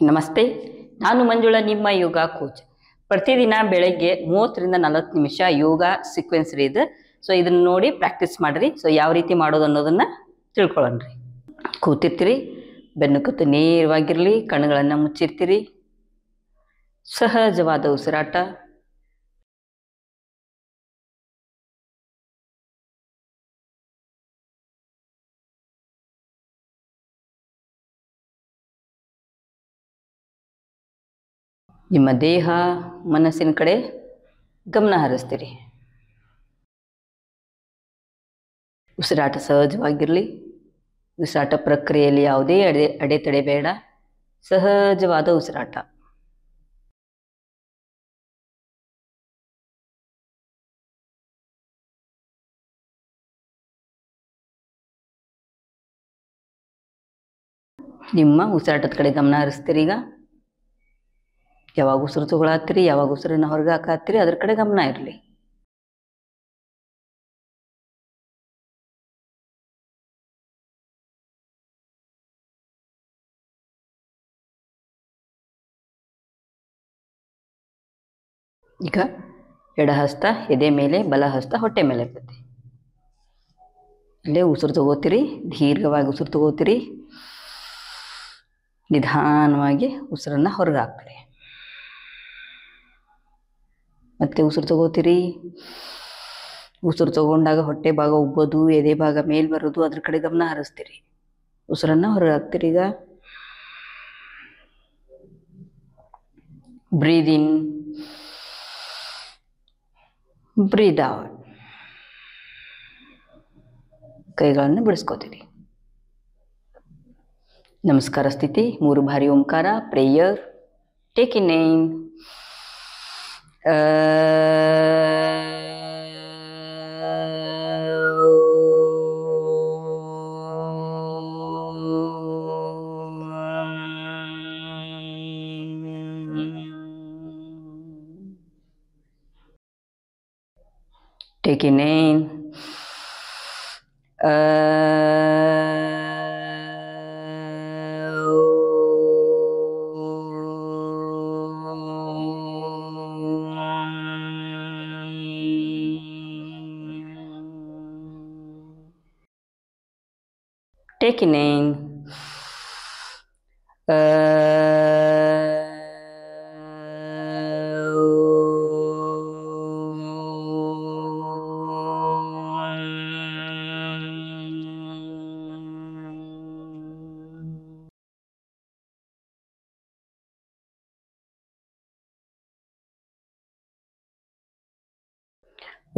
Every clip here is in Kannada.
ನಮಸ್ತೆ, ನಾನು ಮಂಜುಳಾ, ನಿಮ್ಮ ಯೋಗ ಕೋಚ್. ಪ್ರತಿದಿನ ಬೆಳಗ್ಗೆ 30ರಿಂದ 40 ನಿಮಿಷ ಯೋಗ ಸೀಕ್ವೆನ್ಸ್ ರೀ ಇದು. ಸೊ ಇದನ್ನ ನೋಡಿ ಪ್ರಾಕ್ಟೀಸ್ ಮಾಡಿರಿ. ಸೊ ಯಾವ ರೀತಿ ಮಾಡೋದು ಅನ್ನೋದನ್ನ ತಿಳ್ಕೊಳ್ಳೋಣ್ರಿ. ಕೂತಿರ್ತೀರಿ, ಬೆನ್ನು ಕೂತು ನೇರವಾಗಿರಲಿ, ಕಣ್ಣುಗಳನ್ನು ಮುಚ್ಚಿರ್ತೀರಿ. ಸಹಜವಾದ ಉಸಿರಾಟ. ನಿಮ್ಮ ದೇಹ ಮನಸ್ಸಿನ ಕಡೆ ಗಮನ ಹರಿಸ್ತೀರಿ. ಉಸಿರಾಟ ಸಹಜವಾಗಿರಲಿ. ಉಸಿರಾಟ ಪ್ರಕ್ರಿಯೆಯಲ್ಲಿ ಯಾವುದೇ ಅಡೆತಡೆ ಬೇಡ. ಸಹಜವಾದ ಉಸಿರಾಟ. ನಿಮ್ಮ ಉಸಿರಾಟದ ಕಡೆ ಗಮನ ಹರಿಸ್ತೀರಿ. ಈಗ ಯಾವಾಗ ಉಸಿರು ತಗೊಳತ್ತೀರಿ, ಯಾವಾಗ ಉಸಿರನ್ನ ಹೊರಗೆ ಹಾಕತ್ತೀರಿ, ಅದ್ರ ಕಡೆ ಗಮನ ಇರಲಿ. ಈಗ ಎಡ ಹಸ್ತ ಎದೆ ಮೇಲೆ, ಬಲ ಹಸ್ತ ಹೊಟ್ಟೆ ಮೇಲೆ ಇರ್ತೈತಿ. ಅಲ್ಲೇ ಉಸಿರು ತಗೋತೀರಿ, ದೀರ್ಘವಾಗಿ ಉಸಿರು ತಗೋತೀರಿ. ನಿಧಾನವಾಗಿ ಉಸಿರನ್ನ ಹೊರಗೆ ಹಾಕ್ರಿ. ಮತ್ತೆ ಉಸಿರು ತಗೋತೀರಿ. ಉಸಿರು ತಗೊಂಡಾಗ ಹೊಟ್ಟೆ ಭಾಗ ಉಬ್ಬೋದು, ಎದೆ ಭಾಗ ಮೇಲ್ ಬರೋದು, ಅದ್ರ ಕಡೆ ಗಮನ ಹರಿಸ್ತೀರಿ. ಉಸಿರನ್ನ ಹೊರಗೆ ಹಾಕ್ತೀರಿ. ಈಗ ಬ್ರೀದ್ ಇನ್, ಬ್ರೀದ್ ಔಟ್. ಕೈಗಳನ್ನು ಬಿಡಿಸ್ಕೋತೀರಿ. ನಮಸ್ಕಾರ ಸ್ಥಿತಿ. 3 ಬಾರಿ ಓಂಕಾರ, prayer. Take in name. Take in name. Take in name.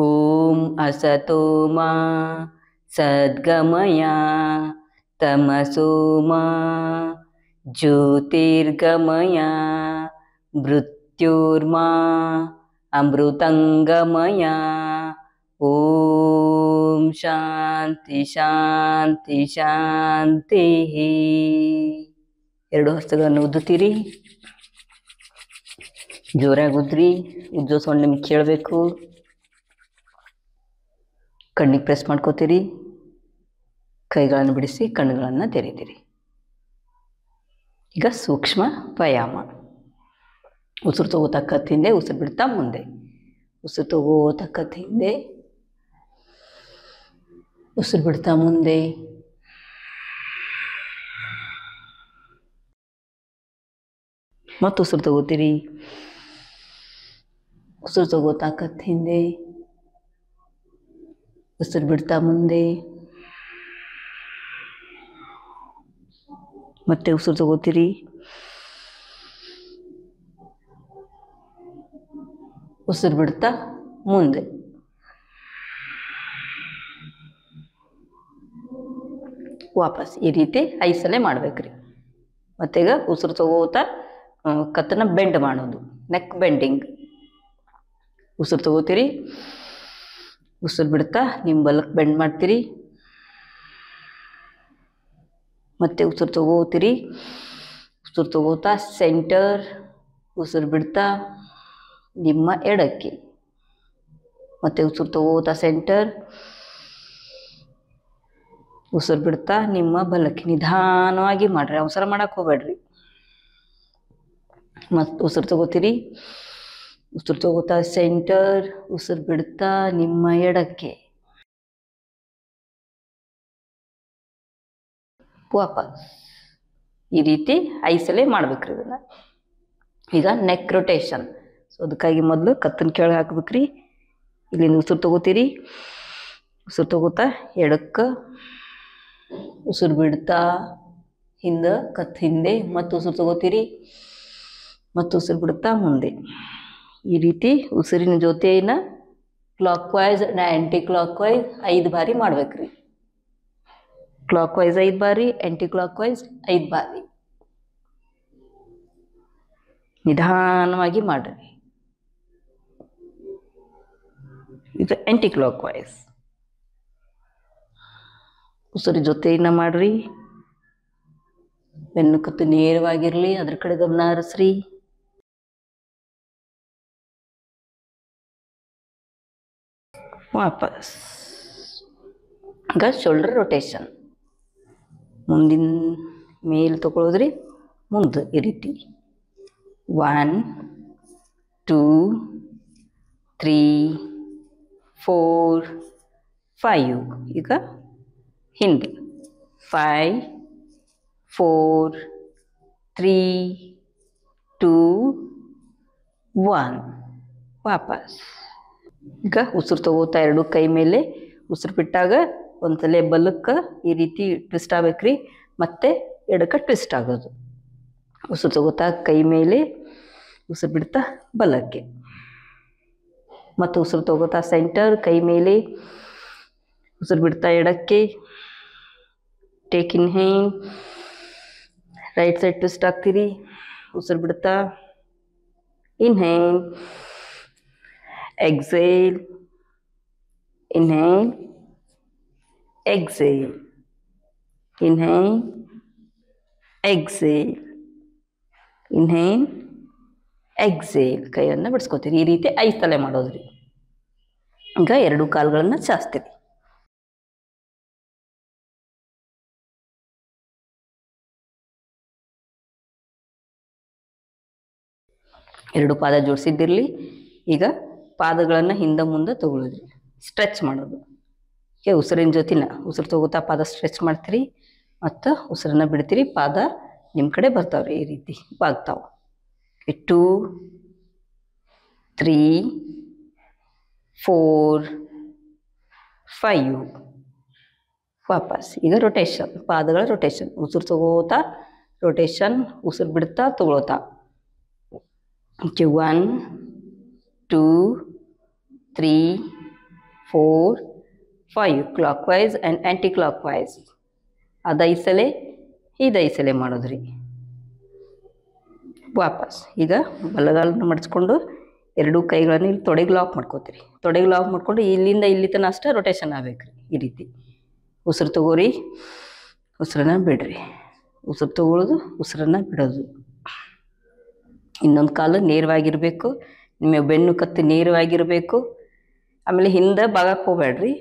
ಓಂ ಅಸತೋ ಮಾ ಸದ್ಗಮಯ ತಮಸೋ ಮಾ ಜ್ಯೋತಿರ್ಗಮಯ ಮೃತ್ಯುರ್ಮಾ ಅಮೃತಂಗಮಯ. ಓಂ ಶಾಂತಿ ಶಾಂತಿ ಶಾಂತಿ. 2 ಹಸ್ತಗಳನ್ನು ಉದ್ದುತ್ತೀರಿ. ಜೋರಾಗಿ ಉದ್ರಿ. ಉಜ್ಜೋ ಸೌಂಡ್ ನಿಮ್ಗೆ ಕೇಳಬೇಕು. ಕಣ್ಣಿಗೆ ಪ್ರೆಸ್ ಮಾಡ್ಕೋತೀರಿ. ಕೈಗಳನ್ನು ಬಿಡಿಸಿ ಕಣ್ಣುಗಳನ್ನು ತೆರೀತೀರಿ. ಈಗ ಸೂಕ್ಷ್ಮ ವ್ಯಾಯಾಮ. ಉಸಿರು ತಗೋತಕ್ಕಂಥ ಹಿಂದೆ, ಉಸಿರು ಬಿಡ್ತಾ ಮುಂದೆ. ಉಸಿರು ತಗೋತಕ್ಕಂಥ ಹಿಂದೆ, ಉಸಿರು ಬಿಡ್ತಾ ಮುಂದೆ. ಮತ್ತು ಉಸಿರು ತಗೋತೀರಿ. ಉಸಿರು ತಗೋತಕ್ಕಂಥ ಹಿಂದೆ, ಉಸಿರು ಬಿಡ್ತಾ ಮುಂದೆ. ಮತ್ತೆ ಉಸಿರು ತಗೋತೀರಿ. ಉಸಿರು ಬಿಡ್ತಾ ಮುಂದೆ. ವಾಪಸ್ ಈ ರೀತಿ 5 ಸಲ ಮಾಡ್ಬೇಕ್ರಿ. ಮತ್ತೀಗ ಉಸಿರು ತಗೋತಾ ಕತ್ತನ್ನ ಬೆಂಡ್ ಮಾಡೋದು, ನೆಕ್ ಬೆಂಡಿಂಗ್. ಉಸಿರು ತಗೋತೀರಿ. ಉಸಿರು ಬಿಡ್ತಾ ನಿಮ್ಮ ಬಲಕ್ಕೆ ಬೆಂಡ್ ಮಾಡ್ತೀರಿ. ಮತ್ತೆ ಉಸಿರು ತಗೋತೀರಿ. ಉಸಿರು ತಗೋತಾ ಸೆಂಟರ್. ಉಸಿರು ಬಿಡ್ತಾ ನಿಮ್ಮ ಎಡಕ್ಕೆ. ಮತ್ತೆ ಉಸಿರು ತಗೋತಾ ಸೆಂಟರ್. ಉಸಿರು ಬಿಡ್ತಾ ನಿಮ್ಮ ಬಲಕ್ಕೆ. ನಿಧಾನವಾಗಿ ಮಾಡ್ರಿ, ಅವಸರ ಮಾಡಕ್ಕೆ ಹೋಗ್ಬೇಡ್ರಿ. ಮತ್ತು ಉಸಿರು ತಗೋತೀರಿ. ಉಸಿರು ತಗೋತಾ ಸೆಂಟರ್, ಉಸಿರು ಬಿಡ್ತಾ ನಿಮ್ಮ ಎಡಕ್ಕೆ ವಾಪಸ್. ಈ ರೀತಿ 5 ಸಲ ಮಾಡ್ಬೇಕ್ರಿ ಇದನ್ನ. ಈಗ ನೆಕ್ ರೊಟೇಷನ್. ಸೊ ಅದಕ್ಕಾಗಿ ಮೊದಲು ಕತ್ತನ್ನು ಕೆಳಗೆ ಹಾಕ್ಬೇಕ್ರಿ. ಇಲ್ಲಿಂದ ಉಸಿರು ತಗೋತೀರಿ. ಉಸಿರು ತಗೋತಾ ಎಡಕ್ಕೆ, ಉಸಿರು ಬಿಡ್ತಾ ಹಿಂದೆ, ಕತ್ತು ಹಿಂದೆ, ಮತ್ತು ಉಸಿರು ತಗೋತೀರಿ, ಮತ್ತು ಉಸಿರು ಬಿಡ್ತಾ ಮುಂದೆ. ಈ ರೀತಿ ಉಸಿರಿನ ಜೊತೆನ clockwise anticlockwise 5 ಬಾರಿ ಮಾಡ್ಬೇಕ್ರಿ. ಕ್ಲಾಕ್ ವೈಸ್ 5 ಬಾರಿ, ಆ್ಯಂಟಿ ಕ್ಲಾಕ್ ವೈಸ್ 5 ಬಾರಿ. ನಿಧಾನವಾಗಿ ಮಾಡ್ರಿ. ಇದು ಆ್ಯಂಟಿ ಕ್ಲಾಕ್ ವೈಸ್. ಉಸಿರು ಜೊತೆಯಿಂದ ಮಾಡ್ರಿ. ಬೆನ್ನು ಕತ್ತು ನೇರವಾಗಿರಲಿ, ಅದ್ರ ಕಡೆ ಗಮನ ಹರಿಸ್ರಿ. ವಾಪಸ್. ಈಗ ಶೋಲ್ಡರ್ ರೊಟೇಷನ್. ಮುಂದಿನ ಮೇಲೆ ತಗೊಳ್ಳೋದ್ರಿ, ಮುಂದೆ ಈ ರೀತಿ 1 2 3 4 5. ಈಗ ಹಿಂದೆ 5 4 3 2 1. ವಾಪಸ್. ಈಗ ಉಸಿರು ತಗೋತಾ 2 ಕೈ ಮೇಲೆ, ಉಸಿರು ಬಿಟ್ಟಾಗ ಒಂದ್ಸಲ ಬಲಕ್ಕೆ ಈ ರೀತಿ ಟ್ವಿಸ್ಟ್ ಆಗ್ಬೇಕ್ರಿ, ಮತ್ತೆ ಎಡಕ್ಕೆ ಟ್ವಿಸ್ಟ್ ಆಗೋದು. ಉಸಿರು ತಗೋತಾ ಕೈ ಮೇಲೆ, ಉಸಿರು ಬಿಡ್ತಾ ಬಲಕ್ಕೆ, ಮತ್ತು ಉಸಿರು ತಗೋತಾ ಸೆಂಟರ್, ಕೈ ಮೇಲೆ, ಉಸಿರು ಬಿಡ್ತಾ ಎಡಕ್ಕೆ. Take in hand, right side twist ಆಗ್ತೀರಿ. ಉಸಿರು ಬಿಡ್ತಾ inhale, exhale, inhale, exhale, inhale, exhale, inhale, exhale. ಕೈಯನ್ನು ಬಿಡಿಸ್ಕೊತೀರಿ. ಈ ರೀತಿ 5 ಸಲ ಮಾಡೋದ್ರಿ. ಈಗ 2 ಕಾಲುಗಳನ್ನು ಚಾಚ್ತೀರಿ. ಎರಡು ಪಾದ ಜೋಡಿಸಿದ್ದಿರಲಿ. ಈಗ ಪಾದಗಳನ್ನು ಹಿಂದೆ ಮುಂದೆ ತಗೊಳ್ಳೋದ್ರಿ, ಸ್ಟ್ರೆಚ್ ಮಾಡೋದು. ಓಕೆ, ಉಸಿರಿನ ಜೊತೆನ ಉಸಿರು ತಗೋತಾ ಪಾದ ಸ್ಟ್ರೆಚ್ ಮಾಡ್ತೀರಿ, ಮತ್ತು ಉಸಿರನ್ನ ಬಿಡ್ತೀರಿ. ಪಾದ ನಿಮ್ಮ ಕಡೆ ಬರ್ತಾವ್ರಿ, ಈ ರೀತಿ ಬಾಗ್ತಾವೆ. 2 3 4 5. ವಾಪಸ್. ಈಗ ರೊಟೇಷನ್, ಪಾದಗಳ ರೊಟೇಷನ್. ಉಸಿರು ತಗೋತಾ ರೊಟೇಷನ್, ಉಸಿರು ಬಿಡ್ತಾ ತಗೊಳ್ತಾ. Okay, 1 2 3 4 5 clockwise and anticlockwise. ಅದು 5 ಸಲ, ಇದು 5 ಸಲ ಮಾಡೋದ್ರಿ. ವಾಪಸ್. ಈಗ ಬಲಗಾಲನ್ನು ಮಡಿಸ್ಕೊಂಡು 2 ಕೈಗಳನ್ನು ಇಲ್ಲಿ ತೊಡೆಗೆ ಲಾಕ್ ಮಾಡ್ಕೋತೀರಿ. ತೊಡೆಗೆ ಲಾಕ್ ಮಾಡ್ಕೊಂಡು ಇಲ್ಲಿಂದ ಇಲ್ಲಿ ತನಕ ಅಷ್ಟೇ ರೊಟೇಷನ್ ಆಗ್ಬೇಕ್ರಿ. ಈ ರೀತಿ ಉಸಿರು ತಗೋರಿ, ಉಸಿರನ್ನ ಬಿಡ್ರಿ, ಉಸಿರು ತಗೊಳ್ಳೋದು, ಉಸಿರನ್ನ ಬಿಡೋದು. ಇನ್ನೊಂದು ಕಾಲು ನೇರವಾಗಿರಬೇಕು, ನಿಮ್ಮ ಬೆನ್ನು ಕತ್ತು ನೇರವಾಗಿರಬೇಕು. ಆಮೇಲೆ ಹಿಂದೆ ಭಾಗಕ್ಕೆ ಹೋಗ್ಬೇಡ್ರಿ.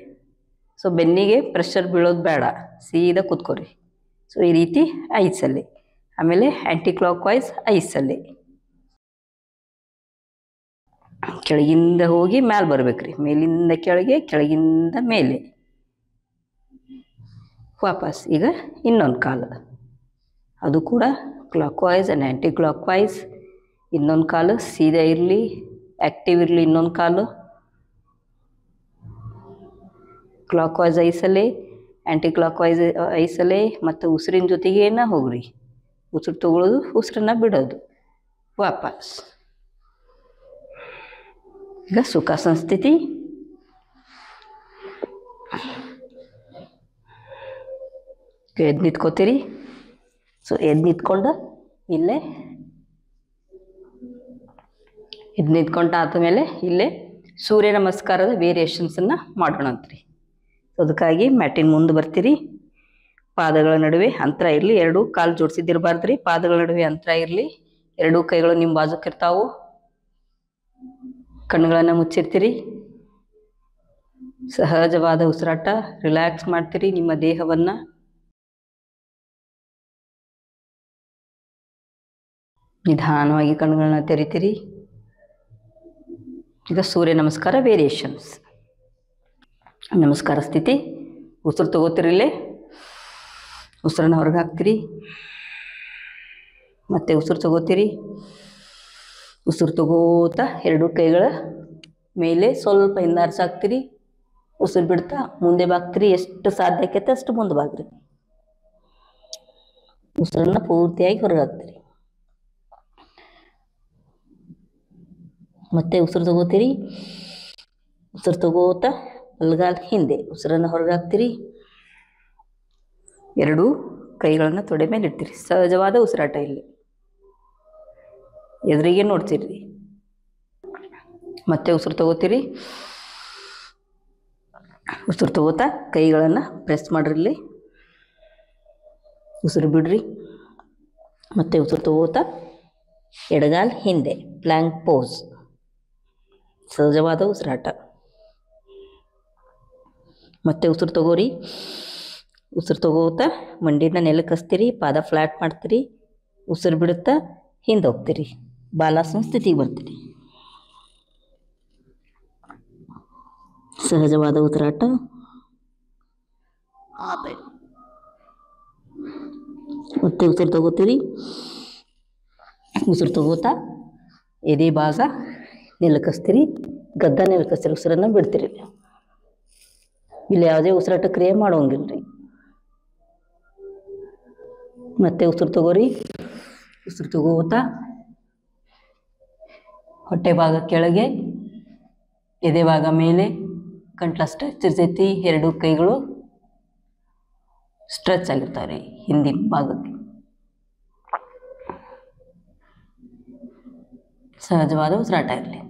ಸೊ ಬೆನ್ನಿಗೆ ಪ್ರೆಷರ್ ಬೀಳೋದು ಬೇಡ, ಸೀದಾ ಕೂತ್ಕೋರಿ. ಸೊ ಈ ರೀತಿ 5 ಸಲ. ಆಮೇಲೆ ಆ್ಯಂಟಿ ಕ್ಲಾಕ್ ವೈಸ್ 5 ಸಲ. ಕೆಳಗಿಂದ ಹೋಗಿ ಮ್ಯಾಲೆ ಬರ್ಬೇಕ್ರಿ, ಮೇಲಿಂದ ಕೆಳಗೆ, ಕೆಳಗಿಂದ ಮೇಲೆ. ವಾಪಸ್. ಈಗ ಇನ್ನೊಂದು ಕಾಲು, ಅದು ಕೂಡ clockwise and anticlockwise. ಇನ್ನೊಂದು ಕಾಲು ಸೀದಾ ಇರಲಿ, ಆ್ಯಕ್ಟಿವ್ ಇರಲಿ. ಇನ್ನೊಂದು ಕಾಲು ಕ್ಲಾಕ್ ವೈಸ್ 5 ಸಲ, ಆ್ಯಂಟಿ ಕ್ಲಾಕ್ ವೈಸ್ 5 ಸಲ, ಮತ್ತು ಉಸಿರಿನ ಜೊತೆಗೆ ಏನ ಹೋಗ್ರಿ. ಉಸಿರು ತಗೊಳ್ಳೋದು, ಉಸಿರನ್ನ ಬಿಡೋದು. ವಾಪಸ್. ಈಗ ಸುಖಾಸನ ಸ್ಥಿತಿ. ಎದ್ದು ನಿಂತ್ಕೋತೀರಿ. ಸೊ ಎದ್ದು ನಿಂತ್ಕೊಂಡು ಇಲ್ಲೇ ಇದು ನಿಂತ್ಕೊಂಡು ಆದಮೇಲೆ ಇಲ್ಲೇ ಸೂರ್ಯ ನಮಸ್ಕಾರದ ವೇರಿಯೇಷನ್ಸನ್ನು ಮಾಡೋಣಂತ್ರಿ. ಅದಕ್ಕಾಗಿ ಮ್ಯಾಟಿನ ಮುಂದೆ ಬರ್ತೀರಿ. ಪಾದಗಳ ನಡುವೆ ಅಂತರ ಇರಲಿ, 2 ಕಾಲು ಜೋಡಿಸಿದ್ದಿರಬಾರ್ದು ರೀ. ಪಾದಗಳ ನಡುವೆ ಅಂತರ ಇರಲಿ, 2 ಕೈಗಳು ನಿಮ್ಮ ಬಾಜುಕಿರ್ತಾವು. ಕಣ್ಣುಗಳನ್ನು ಮುಚ್ಚಿರ್ತೀರಿ. ಸಹಜವಾದ ಉಸಿರಾಟ, ರಿಲ್ಯಾಕ್ಸ್ ಮಾಡ್ತೀರಿ ನಿಮ್ಮ ದೇಹವನ್ನು. ನಿಧಾನವಾಗಿ ಕಣ್ಣುಗಳನ್ನ ತೆರಿತೀರಿ. ಈಗ ಸೂರ್ಯ ನಮಸ್ಕಾರ ವೇರಿಯೇಷನ್ಸ್. ನಮಸ್ಕಾರ ಸ್ಥಿತಿ. ಉಸಿರು ತಗೋತೀರಿ, ಇಲ್ಲೇ ಉಸಿರನ್ನ ಹೊರಗೆ ಹಾಕ್ತೀರಿ, ಮತ್ತೆ ಉಸಿರು ತಗೋತೀರಿ. ಉಸಿರು ತಗೋತಾ ಎರಡು ಕೈಗಳ ಮೇಲೆ ಸ್ವಲ್ಪ ಹಿಂದಾರ್ಸಾಕ್ತೀರಿ. ಉಸಿರು ಬಿಡ್ತಾ ಮುಂದೆ ಬಾಗ್ತೀರಿ. ಎಷ್ಟು ಸಾಧ್ಯ ಆಕೈತೆ ಅಷ್ಟು ಮುಂದೆ ಬಾಗ್ರಿ. ಉಸಿರನ್ನ ಪೂರ್ತಿಯಾಗಿ ಹೊರಗೆ ಹಾಕ್ತೀರಿ. ಮತ್ತೆ ಉಸಿರು ತಗೋತೀರಿ. ಉಸಿರು ತಗೋತಾ ಬಲಗಾಲ ಹಿಂದೆ ಉಸಿರನ್ನು ಹೊರಗೆ ಹಾಕ್ತೀರಿ. ಎರಡು ಕೈಗಳನ್ನು ತೊಡೆ ಮೇಲೆ ಇಡ್ತೀರಿ. ಸಹಜವಾದ ಉಸಿರಾಟ. ಇಲ್ಲಿ ಎದುರಿಗೆ ನೋಡ್ತೀರಿ. ಮತ್ತೆ ಉಸಿರು ತಗೋತೀರಿ. ಉಸಿರು ತಗೋತಾ ಕೈಗಳನ್ನು ಪ್ರೆಸ್ ಮಾಡ್ರಿ. ಇಲ್ಲಿ ಉಸಿರು ಬಿಡ್ರಿ. ಮತ್ತೆ ಉಸಿರು ತಗೋತಾ ಎಡಗಾಲ ಹಿಂದೆ ಪ್ಲ್ಯಾಂಕ್ ಪೋಸ್. ಸಹಜವಾದ ಉಸಿರಾಟ. ಮತ್ತೆ ಉಸಿರು ತಗೋರಿ. ಉಸಿರು ತಗೋತಾ ಮಂಡಿನ ನೆಲಕ್ಕೆ ಹಚ್ತೀರಿ. ಪಾದ ಫ್ಲ್ಯಾಟ್ ಮಾಡ್ತೀರಿ. ಉಸಿರು ಬಿಡುತ್ತಾ ಹಿಂದೆ ಹೋಗ್ತೀರಿ. ಬಾಲಾಸನ ಸ್ಥಿತಿಗೆ ಬರ್ತೀರಿ. ಸಹಜವಾದ ಉಸಿರಾಟ. ಮತ್ತೆ ಉಸಿರು ತಗೋತೀರಿ. ಉಸಿರು ತಗೋತಾ ಎದೆ ಭಾಗ ನೆಲಕಸ್ತೀರಿ. ಗದ್ದ ನೆಲಕಸ್ತೀರಿ. ಉಸಿರನ್ನು ಬಿಡ್ತೀರಿ. ಇಲ್ಲಿ ಯಾವುದೇ ಉಸಿರಾಟ ಕ್ರಿಯೆ ಮಾಡೋಂಗಿಲ್ಲ ರೀ. ಮತ್ತೆ ಉಸಿರು ತಗೋರಿ. ಉಸಿರು ತಗೋತಾ ಹೊಟ್ಟೆ ಭಾಗ ಕೆಳಗೆ, ಎದೆ ಭಾಗ ಮೇಲೆ, ಕಂಠ ಸ್ಟ್ರೆಚ್ ಇರ್ತೈತಿ. ಎರಡು ಕೈಗಳು ಸ್ಟ್ರೆಚ್ ಆಗಿರ್ತಾವೆ ಹಿಂದಿನ ಭಾಗಕ್ಕೆ. ಸಹಜವಾದ ಉಸಿರಾಟ ಇರಲಿ.